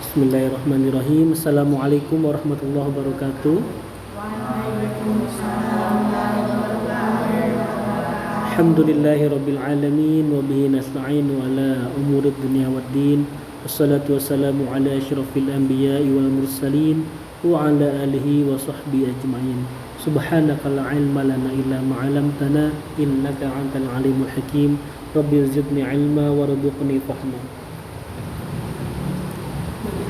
Bismillahirrahmanirrahim. Assalamualaikum warahmatullahi wabarakatuh. Alhamdulillahirabbil alamin wa bihi nasta'inu ala umuri dunya waddin. Wassalatu wassalamu ala asyrafil anbiya'i wal mursalin wa ala alihi wa sahbihi ajma'in. Subhanaka la ilma lana illa ma 'allamtana innaka antal alimul hakim. Rabbi zidni ilma warzuqni fahma.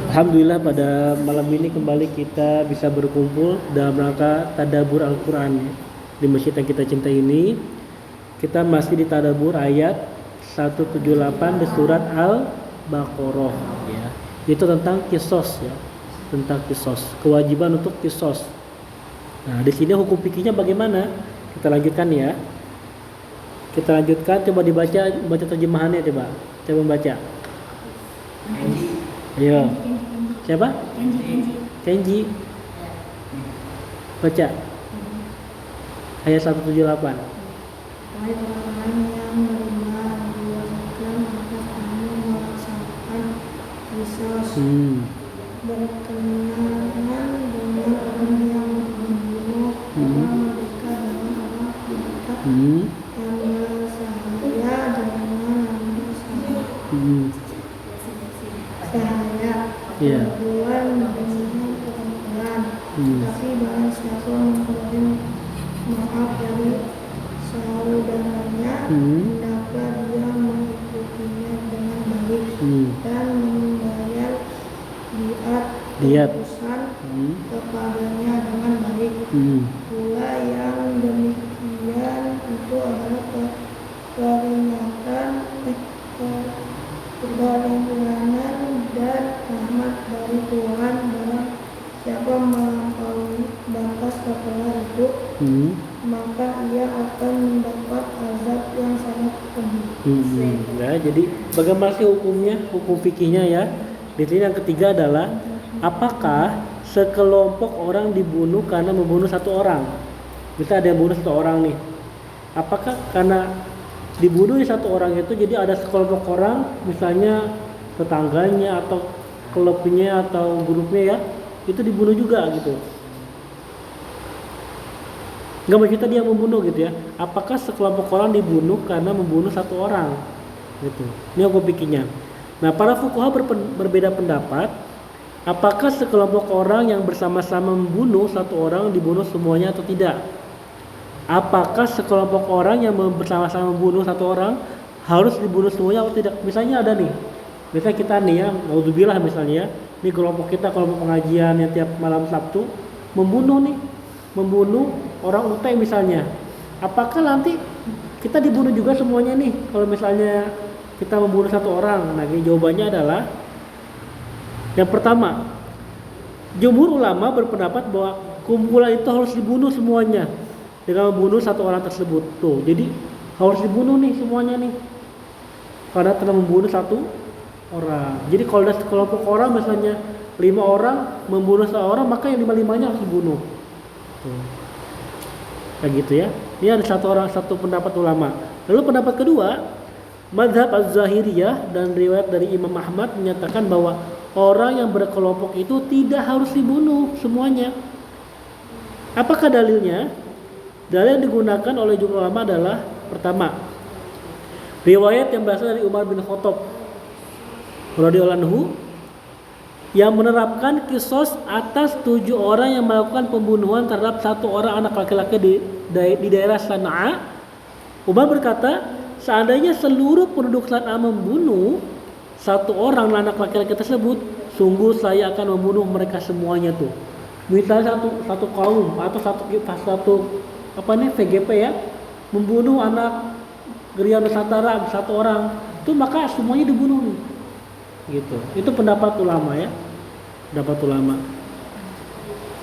Alhamdulillah pada malam ini kembali kita bisa berkumpul dalam rangka tadabbur Al-Quran di masjid yang kita cintai ini. Kita masih di tadabbur ayat 178 di surat Al-Baqarah ya. Itu tentang kisos ya. Tentang kisos, kewajiban untuk kisos. Nah, di sini hukum fikihnya bagaimana? Kita lanjutkan ya. Kita lanjutkan, coba baca terjemahannya coba. Coba baca. Ayo. Siapa? Kenji. Baca. Ayat 178. Wahai orang yang menerima diwajibkan maka kamu melaksanakan kisos berkenaan dengan orang yang membunuh orang mereka dengan orang tidak yang bersahaya dengan yang bersahaya perempuan dengan perempuan tapi barang siapa memperoleh maaf dari saudaranya hendaklah dia mengikutinya dengan baik dan membayar diat tebusan kepadanya dengan baik. Pula yang demikian itu adalah keringanan dan rahmat dari Tuhan. Barang siapa melampaui batas setelah itu maka ia akan mendapat azab yang sangat pedih. Ya, jadi bagaimana sih hukumnya, hukum fikihnya ya? Di sini yang ketiga adalah apakah sekelompok orang dibunuh karena membunuh satu orang? Bisa ada yang bunuh satu orang nih. Apakah karena dibunuh satu orang itu jadi ada sekelompok orang, misalnya tetangganya atau klubnya atau grupnya ya, itu dibunuh juga gitu? Enggak, maksudnya dia membunuh gitu ya. Apakah sekelompok orang dibunuh karena membunuh satu orang? Gitu. Ini hukum fikihnya. Nah, para fuqaha berbeda pendapat. Apakah sekelompok orang yang bersama-sama membunuh satu orang dibunuh semuanya atau tidak? Apakah sekelompok orang yang bersama-sama membunuh satu orang harus dibunuh semuanya atau tidak? Misalnya ada nih. Misalnya kita nih ya, naudzubillah misalnya, ini kelompok kita, kelompok pengajian yang tiap malam Sabtu membunuh orang UT misalnya. Apakah nanti kita dibunuh juga semuanya nih kalau misalnya kita membunuh satu orang? Nah, jawabannya adalah yang pertama, jumhur ulama berpendapat bahwa kumpulan itu harus dibunuh semuanya dengan membunuh satu orang tersebut. Tuh, jadi harus dibunuh nih semuanya nih karena telah membunuh satu orang. Jadi kalau ada sekelompok orang misalnya 5 orang membunuh seorang, maka yang 5-5-nya harus dibunuh. Kayak gitu ya. Ini ada satu pendapat ulama. Lalu pendapat kedua, mazhab Az-Zahiriyah dan riwayat dari Imam Ahmad menyatakan bahwa orang yang berkelompok itu tidak harus dibunuh semuanya. Apakah dalilnya? Dalil yang digunakan oleh jumhur ulama adalah pertama, riwayat yang berasal dari Umar bin Khattab radhiyallahu anhu yang menerapkan kisos atas 7 orang yang melakukan pembunuhan terhadap satu orang anak laki-laki di daerah Sana'a. Umar berkata, seandainya seluruh penduduk Sana'a membunuh satu orang anak laki-laki tersebut, sungguh saya akan membunuh mereka semuanya tuh. Misalnya satu kaum atau satu VGP ya, membunuh anak Geria Nusantara satu orang, itu maka semuanya dibunuh nih. Gitu. Itu pendapat ulama ya. Pendapat ulama.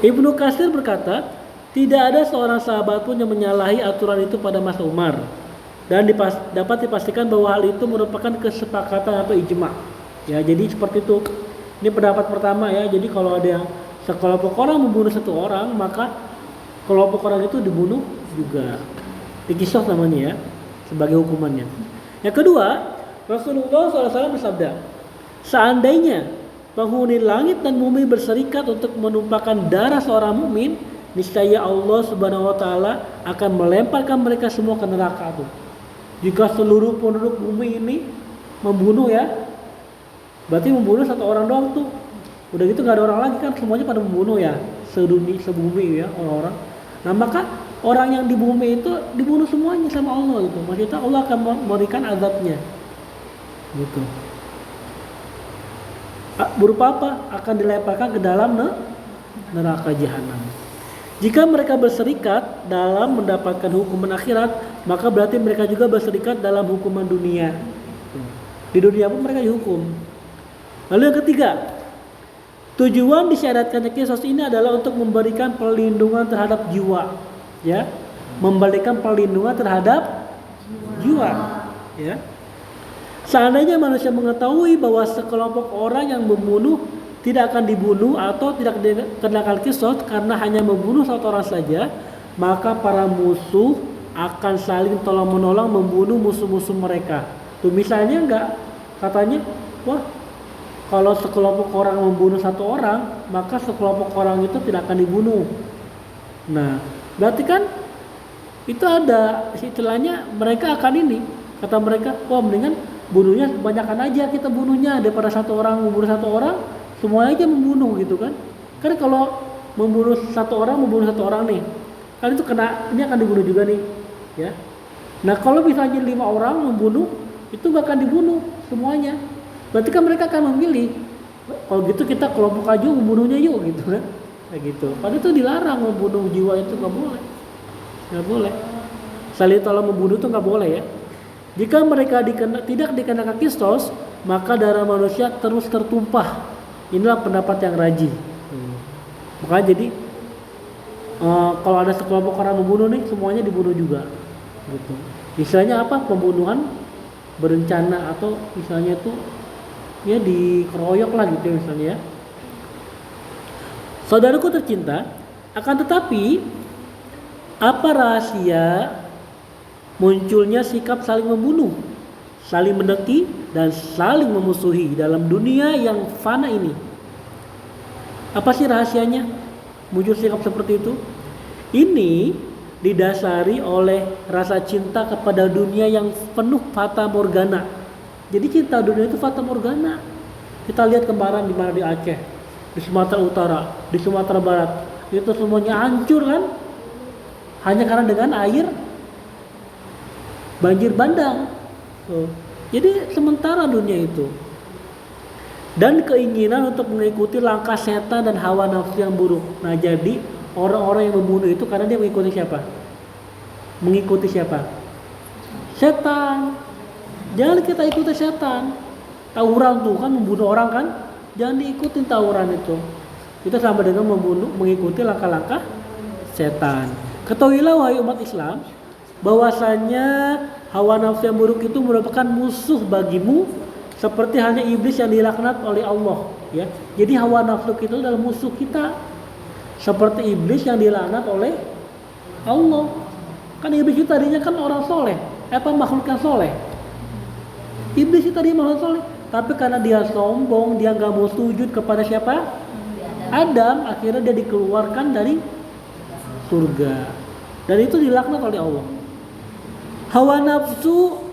Ibnu Katsir berkata, tidak ada seorang sahabat pun yang menyalahi aturan itu pada masa Umar. Dan dapat dipastikan bahwa hal itu merupakan kesepakatan atau ijma. Ya, jadi seperti itu. Ini pendapat pertama ya. Jadi kalau ada yang sekelompok orang membunuh satu orang, maka kelompok orang itu dibunuh juga. Dikisos namanya ya, sebagai hukumannya. Yang kedua, Rasulullah SAW bersabda, seandainya penghuni langit dan bumi berserikat untuk menumpahkan darah seorang mukmin, niscaya Allah Subhanahu wa taala akan melemparkan mereka semua ke neraka tuh. Jika seluruh penduduk bumi ini membunuh ya, berarti membunuh satu orang doang tuh. Udah gitu nggak ada orang lagi kan, semuanya pada membunuh ya, sebumi ya orang-orang. Nah maka orang yang di bumi itu dibunuh semuanya sama Allah gitu. Maksudnya Allah akan memberikan azabnya gitu. Berupa apa? Akan dilemparkan ke dalam neraka jahanam. Jika mereka berserikat dalam mendapatkan hukuman akhirat, maka berarti mereka juga berserikat dalam hukuman dunia. Di dunia pun mereka dihukum. Lalu yang ketiga, tujuan disyaratkannya kisos ini adalah untuk memberikan perlindungan terhadap jiwa, ya, memberikan perlindungan terhadap jiwa, ya. Seandainya manusia mengetahui bahwa sekelompok orang yang membunuh tidak akan dibunuh atau tidak dikenakan kisos karena hanya membunuh satu orang saja, maka para musuh akan saling tolong-menolong membunuh musuh-musuh mereka. Tuh misalnya enggak, katanya, wah kalau sekelompok orang membunuh satu orang, maka sekelompok orang itu tidak akan dibunuh. Nah, berarti kan itu ada istilahnya mereka akan ini, kata mereka, wah mendingan bunuhnya kebanyakan aja kita bunuhnya daripada satu orang membunuh satu orang, semuanya aja membunuh gitu kan. Karena kalau membunuh satu orang nih, kan itu kena, ini akan dibunuh juga nih, ya. Nah kalau misalnya 5 orang membunuh, itu gak akan dibunuh semuanya. Berarti kan mereka akan memilih, kalau gitu kita kelompok aja membunuhnya yuk gitu kan, kayak gitu. Padahal itu dilarang membunuh jiwa itu nggak boleh. Saling tolong membunuh itu nggak boleh ya. Jika mereka tidak dikenakan kistos, maka darah manusia terus tertumpah. Inilah pendapat yang rajih. Makanya jadi kalau ada sekelompok orang membunuh nih, semuanya dibunuh juga. Gitu. Misalnya apa? Pembunuhan berencana atau misalnya itu ya dikeroyok lah gitu misalnya ya. Saudaraku tercinta, akan tetapi apa rahasia munculnya sikap saling membunuh, saling mendengki dan saling memusuhi dalam dunia yang fana ini? Apa sih rahasianya muncul sikap seperti itu? Ini didasari oleh rasa cinta kepada dunia yang penuh fata morgana. Jadi cinta dunia itu fata morgana. Kita lihat kemarin di mana, di Aceh, di Sumatera Utara, di Sumatera Barat, itu semuanya hancur kan? Hanya karena dengan air banjir bandang. Jadi sementara dunia itu. Dan keinginan untuk mengikuti langkah setan dan hawa nafsu yang buruk. Nah jadi orang-orang yang membunuh itu karena dia mengikuti siapa? Mengikuti siapa? Setan. Jangan kita ikuti setan. Tawuran tuh kan membunuh orang kan? Jangan diikutin tawuran itu. Itu sama dengan mengikuti langkah-langkah setan. Ketahuilah wahai umat Islam, bahwasanya hawa nafsu yang buruk itu merupakan musuh bagimu seperti halnya iblis yang dilaknat oleh Allah, ya. Jadi hawa nafsu itu adalah musuh kita seperti iblis yang dilaknat oleh Allah. Kan iblis itu tadinya kan orang soleh, makhluk yang soleh. Iblis itu tadinya makhluk soleh, tapi karena dia sombong, dia nggak mau sujud kepada siapa? Adam, akhirnya dia dikeluarkan dari surga. Dan itu dilaknat oleh Allah. Hawa nafsu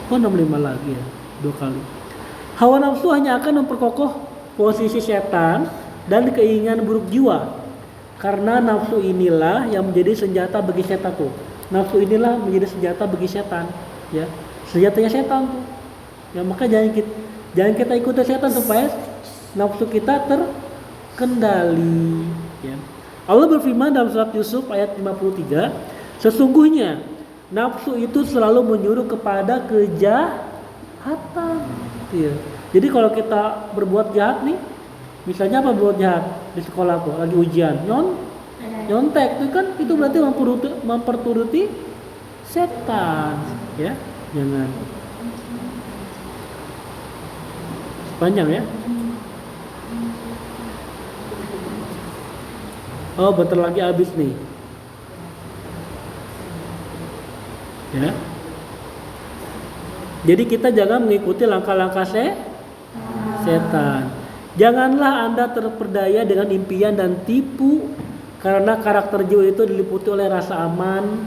kok 65 lagi ya, 2 kali. Hawa nafsu hanya akan memperkokoh posisi setan dan keinginan buruk jiwa. Karena nafsu inilah yang menjadi senjata bagi setan tuh. Nafsu inilah menjadi senjata bagi setan, ya. Senjatanya setan tuh. Ya maka jangan kita ikuti setan supaya nafsu kita terkendali, ya. Allah berfirman dalam surat Yusuf ayat 53, sesungguhnya nafsu itu selalu menyuruh kepada kejahatan. Ya. Jadi kalau kita berbuat jahat nih, misalnya apa berbuat jahat di sekolah tuh lagi ujian, nyontek itu kan itu berarti memperturuti setan, ya. Jangan panjang ya. Oh, bentar lagi habis nih. Ya. Jadi kita jangan mengikuti langkah-langkah setan. Janganlah Anda terperdaya dengan impian dan tipu, karena karakter jiwa itu diliputi oleh rasa aman,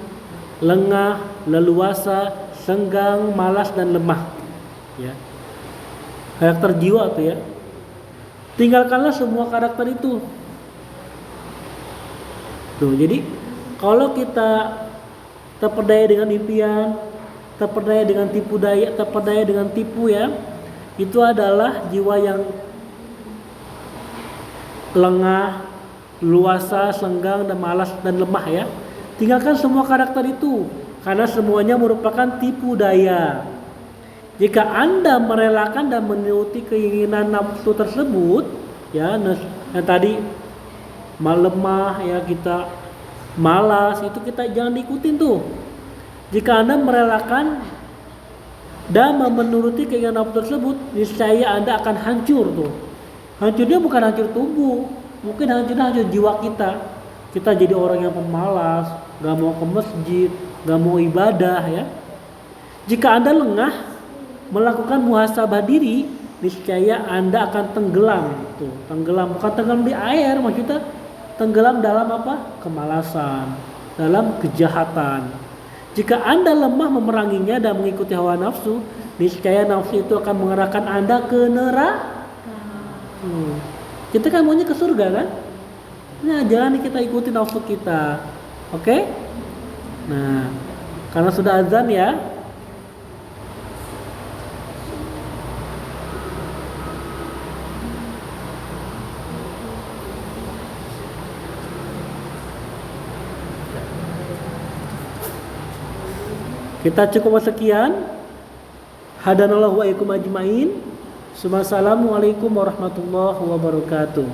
lengah, leluasa, senggang, malas dan lemah. Ya. Karakter jiwa tuh ya. Tinggalkanlah semua karakter itu. Tuh, jadi kalau kita terperdaya dengan impian, terperdaya dengan tipu daya, terperdaya dengan tipu ya, itu adalah jiwa yang lengah, luasa, senggang, dan malas dan lemah ya. Tinggalkan semua karakter itu, karena semuanya merupakan tipu daya. Jika Anda merelakan dan menuruti keinginan nafsu tersebut, ya, yang tadi lemah ya, kita malas, itu kita jangan ikutin tuh. Jika Anda merelakan dan menuruti keinginan nafsu tersebut, niscaya Anda akan hancur tuh. Hancurnya bukan hancur tubuh, mungkin hancur jiwa kita. Kita jadi orang yang pemalas, gak mau ke masjid, gak mau ibadah ya. Jika Anda lengah melakukan muhasabah diri, niscaya Anda akan tenggelam tuh. Tenggelam bukan tenggelam di air, maksudnya tenggelam dalam apa? Kemalasan, dalam kejahatan. Jika Anda lemah memeranginya dan mengikuti hawa nafsu, niscaya nafsu itu akan mengarahkan Anda ke neraka. Kita kan maunya ke surga kan? Nah, jangan kita ikuti nafsu kita. Oke? Nah, karena sudah azan ya. Kita cukup sekian. Hadanallahu wa iyyakum ajmain. Assalamualaikum warahmatullahi wabarakatuh.